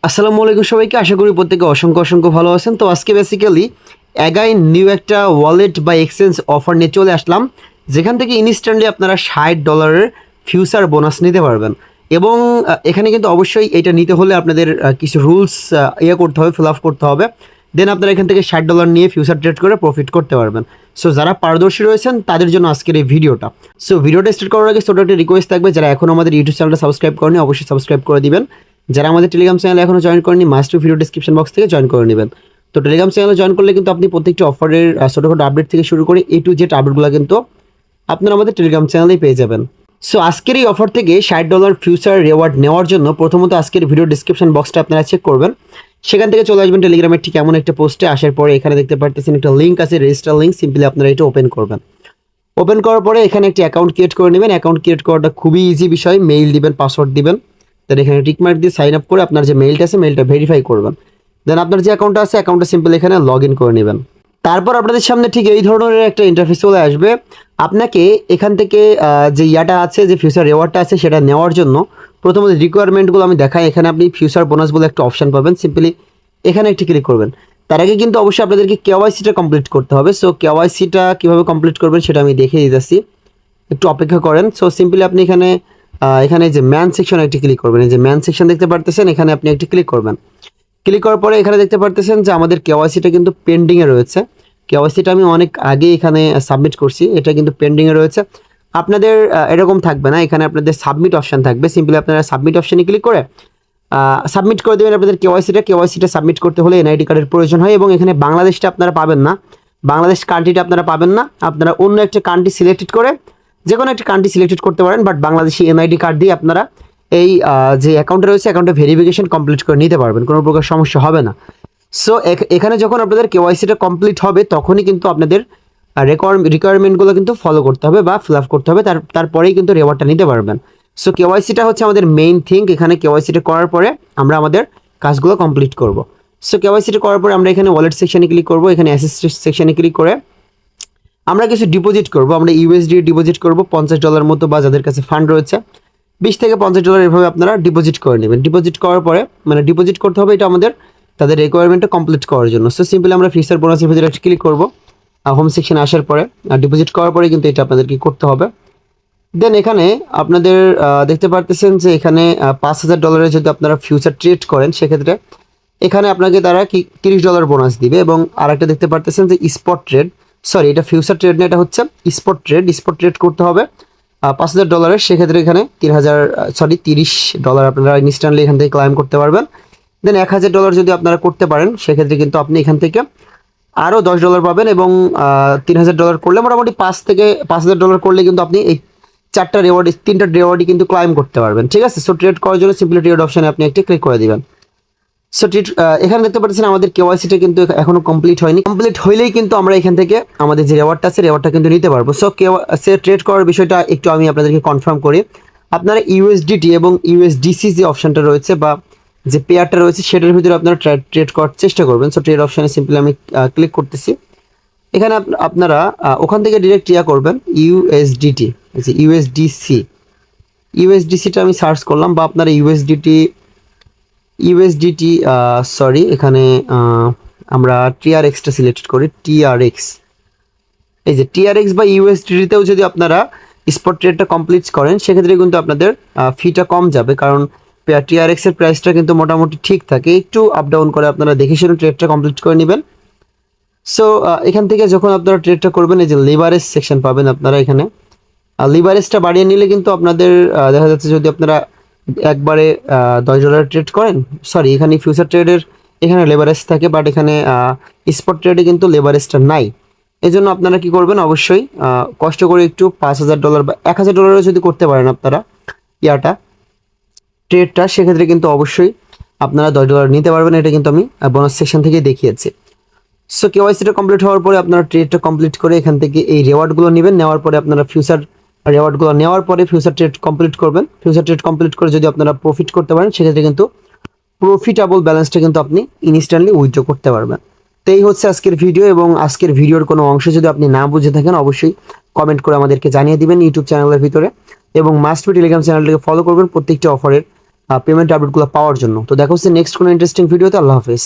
আসসালামু আলাইকুম সবাইকে। আশা করি প্রত্যেকে অসংখ্য অসংখ্য ভালো আছেন। তো আজকে বেসিক্যালি অ্যাগাইন নিউ একটা ওয়ালেট বা এক্সচেঞ্জ অফার নিয়ে চলে আসলাম, যেখান থেকে ইনস্ট্যান্টলি আপনারা $60 ফিউচার বোনাস নিতে পারবেন। এবং এখানে কিন্তু অবশ্যই এটা নিতে হলে আপনাদের কিছু রুলস করতে হবে, ফিল আপ করতে হবে। দেন আপনারা এখান থেকে $60 নিয়ে ফিউচার ট্রেড করে প্রফিট করতে পারবেন। সো যারা পারদর্শী রয়েছেন তাদের জন্য আজকের এই ভিডিওটা। সো ভিডিওটা স্টার্ট করার আগে ছোটো একটা রিকোয়েস্ট থাকবে, যারা এখন আমাদের ইউটিউব চ্যানেলটা সাবস্ক্রাইব করেনি অবশ্যই সাবস্ক্রাইব করে দিবেন। যারা আমাদের টেলিগ্রাম চ্যানেল এখনও জয়েন করেনি মাস্ট ভিডিও ডিসক্রিপশন বক্স থেকে জয়েন করে নেবেন। তো টেলিগ্রাম চ্যানেলে জয়েন করলে কিন্তু আপনি প্রত্যেকটি অফারের ছোটোখাটো আপডেট থেকে শুরু করে A to Z আপডেটগুলো কিন্তু আপনারা আমাদের টেলিগ্রাম চ্যানেলেই পেয়ে যাবেন। সো আজকের এই অফার থেকে $60 ফিউচার রিওয়ার্ড নেওয়ার জন্য প্রথমত আজকের ভিডিও ডিসক্রিপশন বক্সটা আপনারা চেক করবেন। সেখান থেকে চলে আসবেন টেলিগ্রামের ঠিক এমন একটা পোস্টে। আসার পরে এখানে দেখতে পারতেছেন একটা লিঙ্ক আছে, রেজিস্টার লিঙ্ক। সিম্পলি আপনারা এটা ওপেন করবেন। ওপেন করার পরে এখানে একটি অ্যাকাউন্ট ক্রিয়েট করে নেবেন। অ্যাকাউন্ট ক্রিয়েট করাটা খুবই ইজি বিষয়। মেইল দিবেন, পাসওয়ার্ড দিবেন, দেন এখানে টিকমার্ক দিয়ে সাইন আপ করে আপনার যে মেইলটা আছে মেইলটা ভেরিফাই করবেন। দেন আপনার যে অ্যাকাউন্টটা আছে অ্যাকাউন্টটা সিম্পল এখানে লগ ইন করে নেবেন। তারপর আপনাদের সামনে ঠিক এই ধরনের একটা ইন্টারফেস চলে আসবে। আপনাকে এখান থেকে যে ইয়াটা আছে, যে ফিউচার রিওয়ার্ডটা আছে সেটা নেওয়ার জন্য প্রথমত রিকোয়ারমেন্টগুলো আমি দেখাই। এখানে আপনি ফিউচার বোনাস বলে একটা অপশান পাবেন, সিম্পলি এখানে একটি ক্লিক করবেন। তার আগে কিন্তু অবশ্যই আপনাদেরকে কেওয়াইসিটা কমপ্লিট করতে হবে। সো কেওয়াইসিটা কীভাবে কমপ্লিট করবেন সেটা আমি দেখিয়ে দিতেছি, একটু অপেক্ষা করেন। সো সিম্পলি আপনি এখানে যে ম্যান সেকশনে একটি ক্লিক করবেন। এই যে ম্যান সেকশন দেখতে পারতেছেন, এখানে আপনি একটি ক্লিক করবেন। ক্লিক করার পরে এখানে দেখতে পারতেছেন যে আমাদের কেওয়াইসিটা কিন্তু পেন্ডিংয়ে রয়েছে। কেওয়াইসিটা আমি অনেক আগে এখানে সাবমিট করছি, এটা কিন্তু পেন্ডিংয়ে রয়েছে। আপনাদের এরকম থাকবে না, এখানে আপনাদের সাবমিট অপশান থাকবে। সিম্পলি আপনারা সাবমিট অপশানে ক্লিক করে সাবমিট করে দেবেন আপনাদের কেওয়াইসিটা সাবমিট করতে হলে এনআইডি কার্ডের প্রয়োজন হয়। এবং এখানে বাংলাদেশটা আপনারা পাবেন না, বাংলাদেশ কান্ট্রিটা আপনারা পাবেন না। আপনারা অন্য একটা কান্ট্রি সিলেক্টেড করে যে কোনো একটা কান্ট্রি সিলেক্টেড করতে পারেন, বাট বাংলাদেশি এনআইডি কার্ড দিয়ে আপনারা এই যে অ্যাকাউন্টে রয়েছে অ্যাকাউন্টে ভেরিফিকেশন কমপ্লিট করে নিতে পারবেন, কোনো প্রকার সমস্যা হবে না। সো এখানে যখন আপনাদের কেওয়াইসিটা কমপ্লিট হবে তখনই কিন্তু আপনাদের রিকোয়ারমেন্টগুলো কিন্তু ফলো করতে হবে বা ফিল আপ করতে হবে, তারপরেই কিন্তু রিওয়ার্ডটা নিতে পারবেন। সো কেওয়াইসিটা হচ্ছে আমাদের মেইন থিং। এখানে কেওয়াইসিটা করার পরে আমরা আমাদের কাজগুলো কমপ্লিট করব। সো কেওয়াইসিটা করার পরে আমরা এখানে ওয়ালেট সেকশনে ক্লিক করব। এখানে অ্যাসেট সেকশনে ক্লিক করে আমরা কিছু ডিপোজিট করব। আমরা ইউএসডি ডিপোজিট করব $50 মতো, বা যাদের কাছে ফান্ড রয়েছে $20 থেকে $50 এভাবে আপনারা ডিপোজিট করে নেবেন। ডিপোজিট করার পরে ডিপোজিট করতে হবে, এটা আমাদের তাদের রিকোয়ারমেন্টটা কমপ্লিট করার জন্য। সো সিম্পলি আমরা ফিউচার বোনাসের ভিতরে একটা ক্লিক করব। হোম সেকশনে আসার পরে ডিপোজিট করার পরে কিন্তু এটা আপনাদেরকে করতে হবে। দেন এখানে আপনাদের দেখতে পারতেছেন যে এখানে $5000 যদি আপনারা ফিউচার ট্রেড করেন সেক্ষেত্রে এখানে আপনাকে তারা $30 বোনাস দিবে। এবং আরেকটা দেখতে পারতেছেন যে স্পট ট্রেড, সরি এটা ফিউচার ট্রেড না, এটা হচ্ছে স্পট ট্রেড করতে হবে $5000। সেক্ষেত্রে এখানে $30 আপনারা ইনস্ট্যান্টলি এখান থেকে ক্লাইম করতে পারবেন। দেন $1000 যদি আপনারা করতে পারেন সেক্ষেত্রে কিন্তু আপনি এখান থেকে আরও $10 পাবেন। এবং $3000 করলে মোটামুটি $5000 করলে কিন্তু আপনি এই তিনটা রিওয়ার্ডই কিন্তু ক্লাইম করতে পারবেন। ঠিক আছে, সো ট্রেড করার জন্য সিম্পলি ট্রেড অপশানে আপনি একটি ক্লিক করে দিবেন। সো এখানে দেখতে পাচ্ছেন আমাদের কেওয়াইসিটা কিন্তু এখনো কমপ্লিট হয়নি। কমপ্লিট হইলেই কিন্তু আমরা এখান থেকে আমাদের যে রিওয়ার্ডটা আছে রিওয়ার্ডটা কিন্তু নিতে পারবো। সো ট্রেড করার বিষয়টা একটু আমি আপনাদেরকে কনফার্ম করি। আপনারা ইউএসডিটি এবং ইউএসডিসি যে অপশানটা রয়েছে বা যে পেয়ারটা রয়েছে সেটার ভিতরে আপনারা ট্রেড করার চেষ্টা করবেন। সো ট্রেড অপশানে সিম্পলি আমি ক্লিক করতেছি। এখানে আপনারা ওখান থেকে ডিরেক্ট করবেন ইউএসডিটি, ইউএসডিসিটা আমি সার্চ করলাম, বা আপনারা ইউএসডিটি সরি এখানে আমরা টিআরএক্সটা সিলেক্ট করি। এই যে টিআরএক্স বা ইউএসডিটিতেও যদি আপনারা স্পট ট্রেডটা কমপ্লিট করেন সেক্ষেত্রে কিন্তু আপনাদের ফিটা কম যাবে, কারণ টিআরএক্সের প্রাইসটা কিন্তু মোটামুটি ঠিক থাকে, একটু আপ ডাউন করে। আপনারা দেখে শুনে ট্রেডটা কমপ্লিট করে নেবেন। সো এখান থেকে যখন আপনারা ট্রেডটা করবেন এই যে লিভারেজ সেকশন পাবেন আপনারা এখানে। লিভারেজটা বাড়িয়ে নিলে কিন্তু আপনাদের দেখা যাচ্ছে যদি আপনারা একবারে $10 ট্রেড করেন, সরি এখানে ফিউচার ট্রেডের এখানে লেভারেজ থাকে, বাট এখানে স্পট ট্রেডে কিন্তু লেভারেজটা নাই। এই জন্য আপনারা কী করবেন, অবশ্যই কষ্ট করে একটু $5000 বা $1000 যদি করতে পারেন আপনারা ট্রেডটা, সেক্ষেত্রে কিন্তু অবশ্যই আপনারা $10 নিতে পারবেন। এটা কিন্তু আমি বোনাস সেকশন থেকে দেখিয়েছি। সো কেওয়াইসিটা কমপ্লিট হওয়ার পরে আপনারা ট্রেডটা কমপ্লিট করে এখান থেকে এই রিওয়ার্ডগুলো নেবেন। নেওয়ার পরে আপনারা ফিউচার রিওয়ার্ডগুলো নেওয়ার পরে ফিউচার ট্রেড কমপ্লিট করবেন। ফিউচার ট্রেড কমপ্লিট করে যদি আপনারা প্রফিট করতে পারেন সেক্ষেত্রে কিন্তু প্রফিটেবল ব্যালেন্সটা কিন্তু আপনি ইনস্ট্যান্টলি উইথড্র করতে পারবেন। তো এই হচ্ছে আজকের ভিডিও। এবং আজকের ভিডিওর কোনো অংশ যদি আপনি না বুঝে থাকেন অবশ্যই কমেন্ট করে আমাদেরকে জানিয়ে দিবেন ইউটিউব চ্যানেলের ভিতরে। এবং মাস্ট বি টেলিগ্রাম চ্যানেলটাকে ফলো করবেন প্রত্যেকটি অফারের পেমেন্ট আপডেটগুলো পাওয়ার জন্য। তো দেখা হচ্ছে নেক্সট কোনো ইন্টারেস্টিং ভিডিওতে। আল্লাহ হাফেজ।